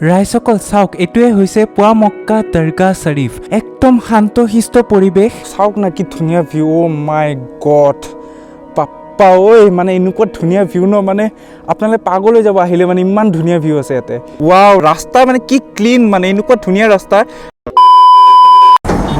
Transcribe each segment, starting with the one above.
ৰাইজসকল চাওক, এইটোৱে হৈছে পুৱা মক্কা দৰগাহ শৰীফ। একদম শান্ত শিষ্ট পৰিৱেশ। চাওক না কি ধুনীয়া ভিউ। অ' মাই গড পাপ্পা ঐ, মানে এনেকুৱা ধুনীয়া ভিউ ন, মানে আপোনালোকে পাগল হৈ যাব আহিলে, মানে ইমান ধুনীয়া ভিউ আছে ইয়াতে। ৱাও, ৰাস্তা মানে কি ক্লিন, মানে এনেকুৱা ধুনীয়া ৰাস্তা।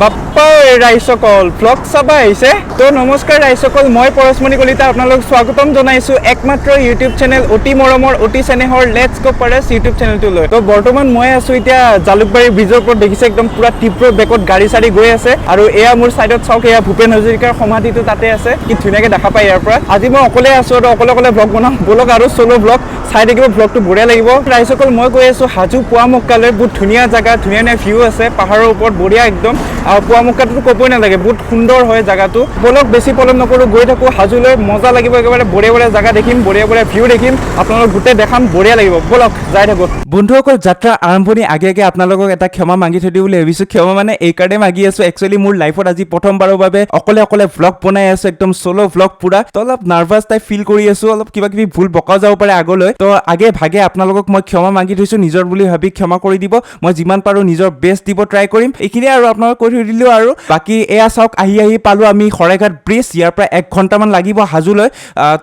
বাপ্পা ৰাইজসকল ভ্লগ চাব আহিছে তো নমস্কাৰ ৰাইজসকল, মই পৰশমণি কলিতা আপোনালোক স্বাগতম জনাইছোঁ একমাত্ৰ ইউটিউব চেনেল অতি মৰমৰ অতি চেনেহৰ লেটছ গো পাৰাছ ইউটিউব চেনেলটোলৈ। তো বৰ্তমান মই আছোঁ এতিয়া জালুকবাৰী ব্ৰিজৰ ওপৰত। দেখিছে একদম পুৰা তীব্ৰ বেগত গাড়ী চাড়ী গৈ আছে, আৰু এয়া মোৰ চাইডত চাওক, এয়া ভূপেন হাজৰিকাৰ সমাধিটো তাতে আছে, কি ধুনীয়াকৈ দেখা পায় ইয়াৰ পৰা। আজি মই অকলে আছোঁ আৰু অকলে ভ্লগ বনাম, বলক আৰু চলো ভ্লগ চাই থাকিব, ভ্লগটো বঢ়িয়া লাগিব। ৰাইজসকল মই গৈ আছোঁ হাজো পুৱা মক্কালৈ। বহুত ধুনীয়া জেগা, ধুনীয়া ভিউ আছে পাহাৰৰ ওপৰত, বঢ়িয়া একদম। আৰু পুৱা মক্কাটো ক'বই নালাগে, বহুত সুন্দৰ হয় জেগাটো। বলক বেছি পলম নকৰোঁ, গৈ থাকোঁ হাজোলৈ, মজা লাগিব একেবাৰে। বঢ়িয়া জেগা দেখিম, বঢ়িয়া ভিউ দেখিম, আপোনালোক গোটেই দেখাম, বঢ়িয়া লাগিব। বলক যাই থাকোঁ। বন্ধুসকল যাত্ৰা আৰম্ভণি আগে আপোনালোকক এটা ক্ষমা মাগি থৈ দিওঁ বুলি ভাবিছোঁ। ক্ষমা মানে এইকাৰণে মাগি আছোঁ, একচুৱেলি মোৰ লাইফত আজি প্ৰথমবাৰৰ বাবে অকলে ভ্লগ বনাই আছোঁ, একদম চ'ল' ভ্লগ পুৰা। তো অলপ নাৰ্ভাছ টাইপ ফিল কৰি আছোঁ, অলপ কিবা কিবি ভুল বকাও যাব পাৰে আগলৈ। তো আগে ভাগে আপোনালোকক মই ক্ষমা মাগি থৈছোঁ, নিজৰ বুলি ভাবি ক্ষমা কৰি দিব। মই যিমান পাৰোঁ নিজৰ বেষ্ট দিব ট্ৰাই কৰিম, এইখিনিয়ে আৰু আপোনালোক কৈ থৈ দিলোঁ। আৰু বাকী এয়া চাওক, আহি পালোঁ আমি শৰাইঘাট ব্ৰিজ। ইয়াৰ পৰা 1 ঘণ্টামান লাগিব হাজোলৈ।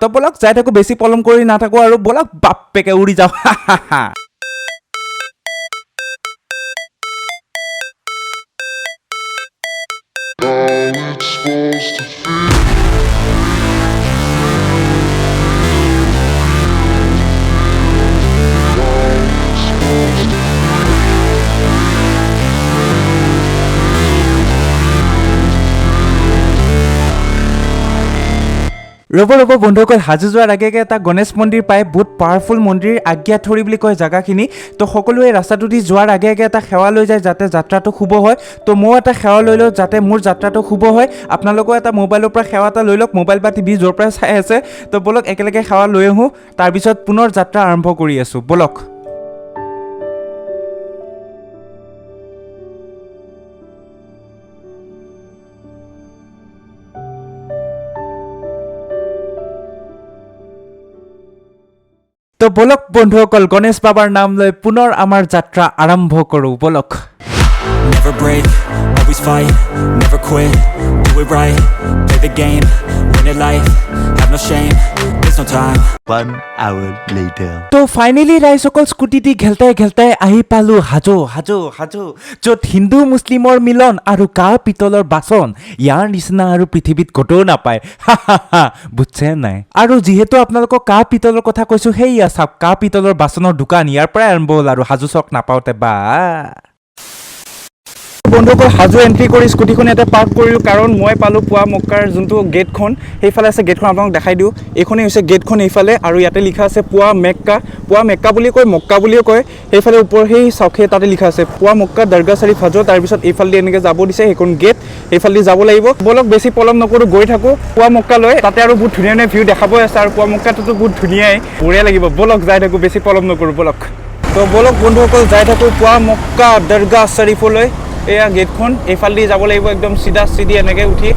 তো বলক যাই থাকোঁ, বেছি পলম কৰি নাথাকোঁ আৰু বলক বাপ্পেকে উৰি যাওঁ। ৰ'ব বন্ধুসকল, হাজো যোৱাৰ আগে এটা গণেশ মন্দিৰ পায়, বহুত পাৱাৰফুল মন্দিৰ, আজ্ঞাথৰী বুলি কয় জেগাখিনি। তো সকলোৱে ৰাস্তাটো দি যোৱাৰ আগে এটা সেৱা লৈ যায়, যাতে যাত্ৰাটো শুভ হয়। তো ময়ো এটা সেৱা লৈ লওঁ, যাতে মোৰ যাত্ৰাটো শুভ হয়। আপোনালোকেও এটা মোবাইলৰ পৰা সেৱা এটা লৈ লওক, মোবাইল বা টিভি য'ৰ পৰা চাই আছে। তো বলক একেলগে সেৱা লৈ আহোঁ, তাৰপিছত পুনৰ যাত্ৰা আৰম্ভ কৰি আছোঁ, বলক। তো বলক বন্ধুসকল, গণেশ বাবাৰ নাম লৈ পুনৰ আমাৰ যাত্ৰা আৰম্ভ কৰোঁ, বলক। Never break, always fight, never quit, do it right, play the game, win it life, have no shame, there's no time. 1 hour later. তো ফাইনেলি ৰাইজসকল স্কুটি দি ঘেলটাই আহি পালোঁ হাজো, য'ত হিন্দু মুছলিমৰ মিলন আৰু কাঁহ পিতলৰ বাচন। ইয়াৰ নিচিনা আৰু পৃথিৱীত ক'তও নাপায়, বুজছে নাই? আৰু যিহেতু আপোনালোকক কাঁহ পিতলৰ কথা কৈছোঁ, সেয়া চাওক কাঁহ পিতলৰ বাচনৰ দোকান ইয়াৰ পৰাই আৰম্ভ হ'ল, আৰু হাজো চক নাপাওঁতে বা। বন্ধুসকল হাজো এণ্ট্ৰি কৰি স্কুটিখন ইয়াতে পাৰ্ক কৰিলোঁ, কাৰণ মই পালোঁ পুৱা মক্কাৰ যোনটো গেটখন, সেইফালে আছে গেটখন, আপোনালোক দেখাই দিওঁ। এইখনেই হৈছে গেটখন এইফালে, আৰু ইয়াতে লিখা আছে পুৱা মেক্কা বুলি কয়, মক্কা বুলিও কয়। সেইফালে ওপৰ সেই চাউখে তাতে লিখা আছে পুৱা মক্কা দৰগাহ শৰীফ হাজো। তাৰপিছত এইফালেদি এনেকৈ যাব দিছে, সেইখন গেট, সেইফালেদি যাব লাগিব। বলক বেছি পলম নকৰোঁ, গৈ থাকোঁ পুৱা মক্কালৈ। তাতে আৰু বহুত ধুনীয়া ভিউ দেখাবই আছে, আৰু পুৱা মক্কাটোতো বহুত ধুনীয়াই, বঢ়িয়া লাগিব। বলক যাই থাকোঁ, বেছি পলম নকৰোঁ, বলক। তো বলক বন্ধুসকল যাই থাকোঁ পুৱা মক্কা দৰগাহ শৰীফলৈ। এয়া গেটখন, এইফালেদি যাব লাগিব একদম চিধি এনেকৈ উঠি।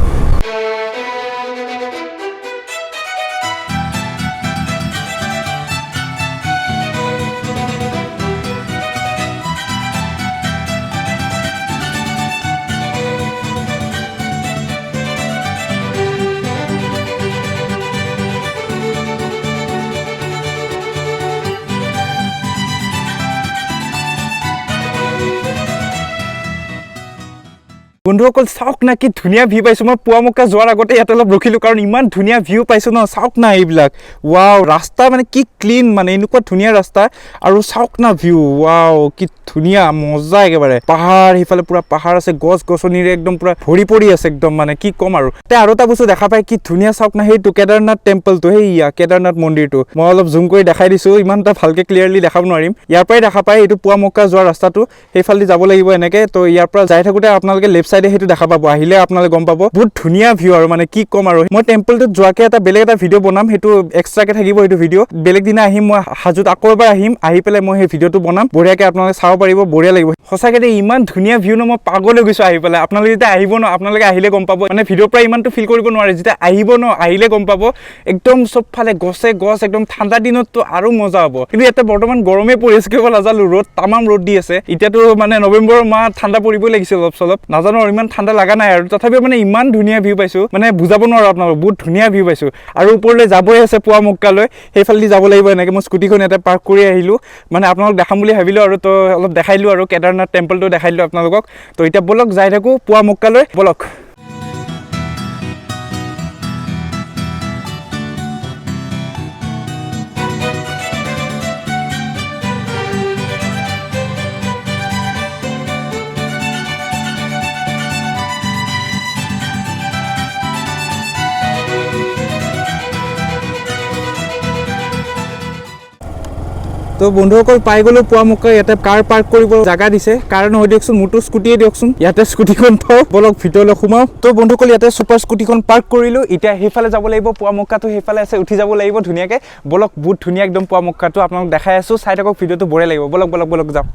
বন্ধুসকল চাওক না কি ধুনীয়া ভিউ পাইছোঁ। মই পুৱা মক্কা যোৱাৰ আগতে ইয়াতে অলপ ৰখিলোঁ, কাৰণ ইমান ধুনীয়া ভিউ পাইছোঁ ন। চাওক না এইবিলাক, ৱাও, ৰাস্তা মানে কি ক্লিন, মানে এনেকুৱা ধুনীয়া ৰাস্তা। আৰু চাওক না ভিউ, ৱাও কি ধুনীয়া, মজা একেবাৰে। পাহাৰ, সেইফালে পুৰা পাহাৰ আছে, গছ গছনিৰে একদম পুৰা ভৰি পৰি আছে একদম, মানে কি ক'ম আৰু। আৰু এটা বস্তু দেখা পায় কি ধুনীয়া, চাওক না সেইটো কেদাৰনাথ টেম্পলটো, সেইয়া কেদাৰনাথ মন্দিৰটো। মই অলপ জুম কৰি দেখাই দিছোঁ, ইমান এটা ভালকৈ ক্লিয়াৰলি দেখাব নোৱাৰিম। ইয়াৰ পৰাই দেখা পায় এইটো পুৱা মক্কা যোৱাৰ ৰাস্তাটো, সেইফালেদি যাব লাগিব এনেকৈ। তো ইয়াৰ পৰা যাই থাকোঁতে আপোনালোকে লেফ্ট সাইডে হেতু দেখা পাবো আহিলে আপোনালোকে গম পাব বহুত ধুনিয়া ভিউ আৰু মানে কি কম আৰু মই টেম্পলটোত যোৱাকে এটা বেলেগ এটা ভিডিও বনাম হেতু এক্সট্ৰাকে থাকিব হেতু ভিডিও বেলেগ দিনা আহিম মই হাজোত আকৌ এবাৰ আহিম আহি পেলাই মই সেই ভিডিওটো বনাম বঢ়িয়াকে আপোনালোকে চাব পাৰিব বঢ়িয়া লাগিব সঁচাকে দে ইমান ধুনিয়া ভিউ ন মই পাগল হৈ গৈছো আহি পেলাই আপোনালোকে যেতিয়া আহিব ন আপোনালোকে আহিলে গম পাব মানে ভিডিওৰ পৰা ইমানটো ফিল কৰিব নোৱাৰে যেতিয়া আহিব ন আহিলে গম পাব একদম সবফালে গছে গছ একদম ঠাণ্ডা দিনততো আৰু মজা হ'ব কিন্তু ইয়াতে বৰ্তমান গৰমে পৰি আছে কেৱল নাজানো ৰ'দ তামাম ৰ'দ দি আছে এতিয়াতো মানে নৱেম্বৰৰ মাহ ঠাণ্ডা পৰিবই লাগিছিল অলপ নাজানো আৰু ইমান ঠাণ্ডা লগা নাই আৰু তথাপিও মানে ইমান ধুনিয়া ভিউ পাইছো মানে বুজাব নোৱাৰো আপোনালোক বহুত ধুনিয়া ভিউ পাইছো আৰু ওপৰলৈ যাবই আছে পুৱা মক্কালৈ সেইফালেদি যাব লাগিব এনেকৈ মই স্কুটিখন ইয়াতে পাৰ্ক কৰি আহিলোঁ মানে আপোনালোক দেখাম বুলি ভাবিলোঁ আৰু তো অলপ দেখাইলোঁ আৰু কেদাৰনাথ টেম্পলটো দেখাইলোঁ আপোনালোকক তো এতিয়া বলক যাই থাকোঁ পুৱা মক্কালৈ বলক তো বন্ধুসকল পাই গ'লো পুৱা মক্কা ইয়াতে কাৰ পাৰ্ক কৰিব জাগা দিছে কাৰণ হৈ দিয়কচোন মোৰতো স্কুটিয়ে দিয়কচোন ইয়াতে স্কুটিখন থওঁ বলক ভিতৰলৈ সোমাওঁ তো বন্ধুসকল ইয়াতে ছুপাৰ স্কুটিখন পাৰ্ক কৰিলোঁ এতিয়া সেইফালে যাব লাগিব পুৱা মক্কাটো সেইফালে আছে উঠি যাব লাগিব ধুনীয়াকৈ বলক বহুত ধুনীয়া একদম পুৱা মক্কাটো আপোনালোক দেখাই আছোঁ চাই থাকক ভিডিঅ'টো বঢ়িয়া লাগিব বলক যাওঁ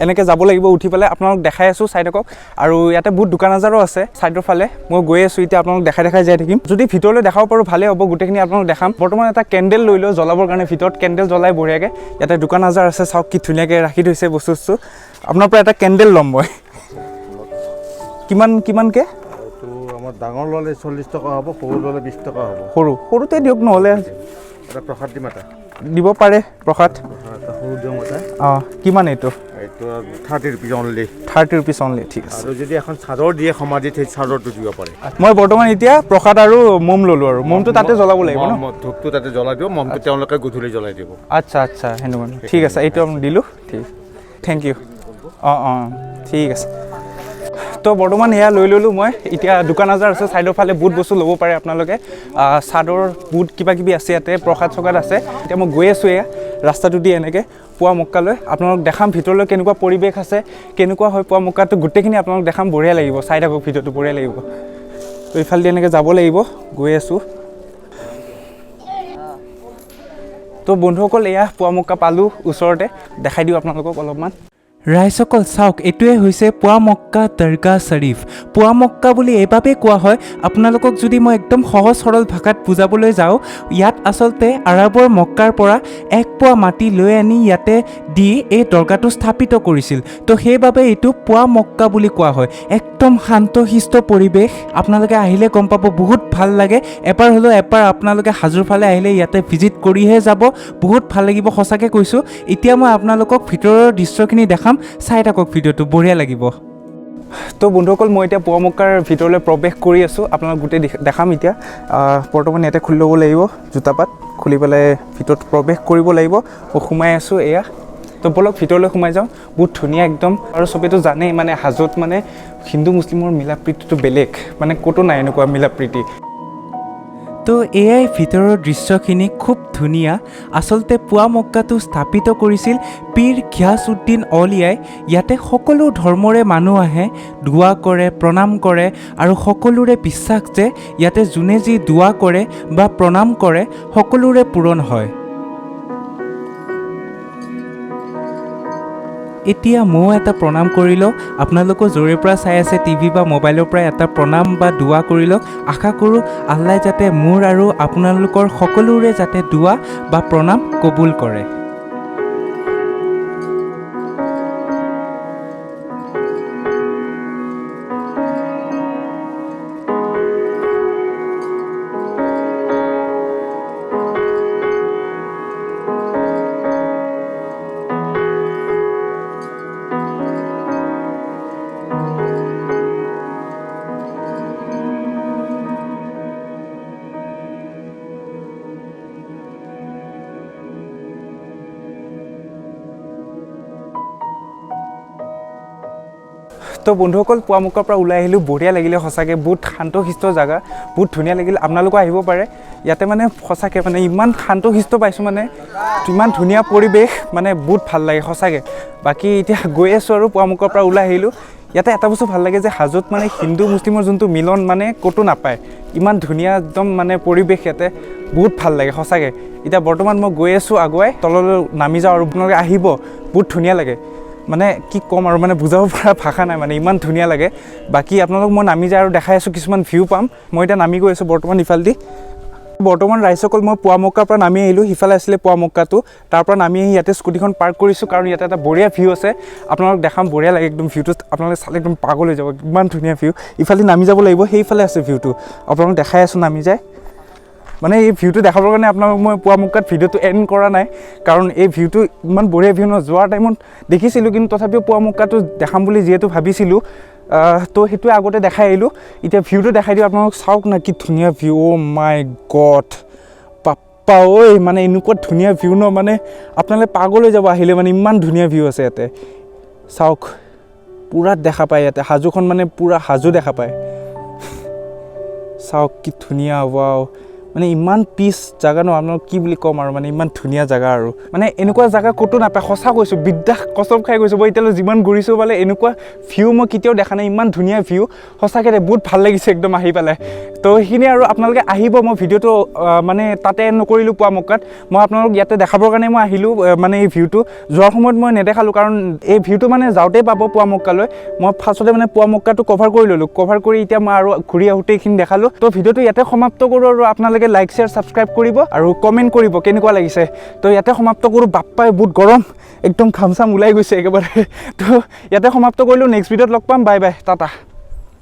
এনেকৈ যাব লাগিব উঠি পেলাই আপোনালোক দেখাই আছোঁ চাই থাকক আৰু ইয়াতে বহুত দোকান আজাৰো আছে ছাইডৰ ফালে মই গৈ আছোঁ এতিয়া আপোনালোক দেখাই যাই থাকিম যদি ভিতৰলৈ দেখাব পাৰোঁ ভালেই হ'ব গোটেইখিনি আপোনালোক দেখাম বৰ্তমান এটা কেণ্ডেল লৈ লওঁ জ্বলাবৰ কাৰণে ভিতৰত কেণ্ডেল জ্বলাই বঢ়িয়াকৈ ইয়াতে দোকান আজাৰ আছে চাওক কি ধুনীয়াকৈ ৰাখি থৈছে বস্তু আপোনাৰ পৰা এটা কেণ্ডেল ল'ম মই কিমানকৈ এইটো আমাৰ ডাঙৰ ল'লে 40 টকা হ'ব সৰু ল'লে 20 টকা হ'ব সৰুতে দিয়ক নহ'লে এটা প্ৰসাদ দিম এটা দিব পাৰে প্ৰসাদ সৰু দিম এটা অঁ কিমান এইটো 30 rupees only 30 rupees only ঠিক আছে আৰু যদি এখন চাদৰ দিয়ে সমাধিত সেই চাদৰটো দিব পাৰে মই বৰ্তমান এতিয়া প্ৰসাদ আৰু মম ল'লোঁ আৰু মমটো তাতে জ্বলাব লাগিব ন ধূপটো তাতে জ্বলাই দিব মমটো তেওঁলোকে গধূলি জ্বলাই দিব আচ্ছা সেনেকুৱা ঠিক আছে এইটো আমি দিলোঁ ঠিক থেংক ইউ অঁ ঠিক আছে তো বৰ্তমান এয়া লৈ ল'লোঁ মই এতিয়া দোকান আজাৰ আছে ছাইডৰ ফালে বহুত বস্তু ল'ব পাৰে আপোনালোকে চাদৰ বহুত কিবাকিবি আছে ইয়াতে প্ৰসাদ চকাত আছে এতিয়া মই গৈ আছোঁ এয়া ৰাস্তাটো দি এনেকৈ পুৱা মক্কালৈ আপোনালোক দেখাম ভিতৰলৈ কেনেকুৱা পৰিৱেশ আছে কেনেকুৱা হয় পুৱা মক্কাটো গোটেইখিনি আপোনালোক দেখাম বঢ়িয়া লাগিব চাই থাকক ভিডিঅ'টো বঢ়িয়া লাগিব তো এইফালেদি এনেকৈ যাব লাগিব গৈ আছোঁ তো বন্ধুসকল এয়া পুৱা মক্কা পালোঁ ওচৰতে দেখাই দিওঁ আপোনালোকক অলপমান ৰাইজসকল চাওক এইটোৱে হৈছে পুৱা মক্কা দৰগাহ শ্বৰীফ পুৱা মক্কা বুলি এইবাবেই কোৱা হয় আপোনালোকক যদি মই একদম সহজ সৰল ভাষাত বুজাবলৈ যাওঁ ইয়াত আচলতে আৰবৰ মক্কাৰ পৰা 1 পোৱা মাটি লৈ আনি ইয়াতে দি এই দৰগাহটো স্থাপিত কৰিছিল তো সেইবাবে এইটো পুৱা মক্কা বুলি কোৱা হয় একদম শান্তশিষ্ট পৰিৱেশ আপোনালোকে আহিলে গম পাব বহুত ভাল লাগে এবাৰ আপোনালোকে হাজোৰ ফালে আহিলে ইয়াতে ভিজিট কৰিহে যাব বহুত ভাল লাগিব সঁচাকৈ কৈছোঁ এতিয়া মই আপোনালোকক ভিতৰৰ দৃশ্যখিনি দেখাম চাই থাকক ভিডিঅ'টো বঢ়িয়া লাগিব তো বন্ধুসকল মই এতিয়া পুৱা মক্কাৰ ভিতৰলৈ প্ৰৱেশ কৰি আছোঁ আপোনালোক গোটেই দেখাম এতিয়া বৰ্তমান ইয়াতে খুলি ল'ব লাগিব জোতাপাত খুলি পেলাই ভিতৰত প্ৰৱেশ কৰিব লাগিব মই সোমাই আছোঁ এয়া তো বলক ভিতৰলৈ সোমাই যাওঁ বহুত ধুনীয়া একদম আৰু চবেইতো জানেই মানে হাজোত মানে হিন্দু মুছলিমৰ মিলা প্ৰীতিটো বেলেগ মানে ক'তো নাই এনেকুৱা মিলা প্ৰীতি তো এয়াই ভিতৰৰ দৃশ্যখিনি খুব ধুনীয়া আচলতে পুৱা মক্কাটো স্থাপিত কৰিছিল পীৰ ঘিয়াছউদ্দিন অলিয়াই ইয়াতে সকলো ধৰ্মৰে মানুহ আহে দোৱা কৰে প্ৰণাম কৰে আৰু সকলোৰে বিশ্বাস যে ইয়াতে যোনে যি দোৱা কৰে বা প্ৰণাম কৰে সকলোৰে পূৰণ হয় এতিয়া ময়ো এটা প্ৰণাম কৰি লওঁ আপোনালোকৰ য'ৰে পৰা চাই আছে টিভি বা মোবাইলৰ পৰা এটা প্ৰণাম বা দোৱা কৰি লওক আশা কৰোঁ আল্লাই যাতে মোৰ আৰু আপোনালোকৰ সকলোৰে যাতে দোৱা বা প্ৰণাম কবুল কৰে তো বন্ধুসকল পুৱা মক্কাৰ পৰা ওলাই আহিলোঁ বঢ়িয়া লাগিলে সঁচাকৈ বহুত শান্তশিষ্ট জেগা বহুত ধুনীয়া লাগিল আপোনালোকো আহিব পাৰে ইয়াতে মানে সঁচাকৈ মানে ইমান শান্তশিষ্ট পাইছোঁ মানে ইমান ধুনীয়া পৰিৱেশ মানে বহুত ভাল লাগে সঁচাকৈ বাকী এতিয়া গৈ আছোঁ আৰু পুৱা মক্কাৰ পৰা ওলাই আহিলোঁ ইয়াতে এটা বস্তু ভাল লাগে যে হাজোত মানে হিন্দু মুছলিমৰ যোনটো মিলন মানে ক'তো নাপায় ইমান ধুনীয়া একদম মানে পৰিৱেশ ইয়াতে বহুত ভাল লাগে সঁচাকৈ এতিয়া বৰ্তমান মই গৈ আছোঁ আগুৱাই তললৈ নামি যাওঁ আৰু আপোনালোকে আহিব বহুত ধুনীয়া লাগে মানে কি ক'ম আৰু মানে বুজাব পৰা ভাষা নাই মানে ইমান ধুনীয়া লাগে বাকী আপোনালোক মই নামি যায় আৰু দেখাই আছোঁ কিছুমান ভিউ পাম মই এতিয়া নামি গৈ আছোঁ বৰ্তমান ইফালেদি বৰ্তমান ৰাইজসকল মই পুৱা মক্কাৰ পৰা নামি আহিলোঁ সিফালে আছিলে পুৱা মক্কাটো তাৰ পৰা নামি আহি ইয়াতে স্কুটিখন পাৰ্ক কৰিছোঁ কাৰণ ইয়াতে এটা বঢ়িয়া ভিউ আছে আপোনালোক দেখাম বঢ়িয়া লাগে একদম ভিউটো আপোনালোকে চালে একদম পাগল হৈ যাব ইমান ধুনীয়া ভিউ ইফালে নামি যাব লাগিব সেইফালে আছে ভিউটো আপোনালোক দেখাই আছোঁ নামি যায় মানে এই ভিউটো দেখাবৰ কাৰণে আপোনালোক মই পুৱা মক্কাত ভিডিঅ'টো এণ্ড কৰা নাই কাৰণ এই ভিউটো ইমান বঢ়িয়া ভিউ ন যোৱাৰ টাইমত দেখিছিলোঁ কিন্তু তথাপিও পুৱা মক্কাটো দেখাম বুলি যিহেতু ভাবিছিলোঁ তো সেইটোৱে আগতে দেখাই আহিলোঁ এতিয়া ভিউটো দেখাই দিওঁ আপোনালোক চাওক না কি ধুনীয়া ভিউ অ' মাই গড পাপ্পা ঐ মানে এনেকুৱা ধুনীয়া ভিউ ন মানে আপোনালোকে পাগল হৈ যাব আহিলে মানে ইমান ধুনীয়া ভিউ আছে ইয়াতে চাওক পূৰা দেখা পায় ইয়াতে হাজোখন মানে পূৰা হাজো দেখা পায় চাওক কি ধুনীয়া ৱাও মানে ইমান পিচ জেগা ন আপোনালোক কি বুলি ক'ম আৰু মানে ইমান ধুনীয়া জেগা আৰু মানে এনেকুৱা জেগা ক'তো নাপায় সঁচা কৈছোঁ বিদ্যাস কচম খাই কৈছোঁ মই এতিয়ালৈ যিমান ঘূৰিছোঁ বোলে এনেকুৱা ভিউ মই কেতিয়াও দেখা নাই ইমান ধুনীয়া ভিউ সঁচাকৈ বহুত ভাল লাগিছে একদম আহি পেলাই তো সেইখিনি আৰু আপোনালোকে আহিব মই ভিডিঅ'টো মানে তাতে নকৰিলোঁ পুৱা মক্কাত মই আপোনালোক ইয়াতে দেখাবৰ কাৰণে মই আহিলোঁ মানে এই ভিউটো যোৱাৰ সময়ত মই নেদেখালোঁ কাৰণ এই ভিউটো মানে যাওঁতেই পাব পুৱা মক্কালৈ মই ফাৰ্ষ্টতে মানে পুৱা মক্কাটো কভাৰ কৰি ল'লোঁ কভাৰ কৰি এতিয়া মই আৰু ঘূৰি আহোঁতে এইখিনি দেখালোঁ তো ভিডিঅ'টো ইয়াতে সমাপ্ত কৰোঁ আৰু আপোনালোকে লাইক শ্বেয়াৰ ছাবস্ক্ৰাইব কৰিব আৰু কমেণ্ট কৰিব কেনেকুৱা লাগিছে তো ইয়াতে সমাপ্ত কৰোঁ বাপ্পাই বহুত গৰম একদম ঘাম চাম ওলাই গৈছে একেবাৰে তো ইয়াতে সমাপ্ত কৰিলোঁ নেক্সট ভিডিঅ'ত লগ পাম বাই বাই টাটা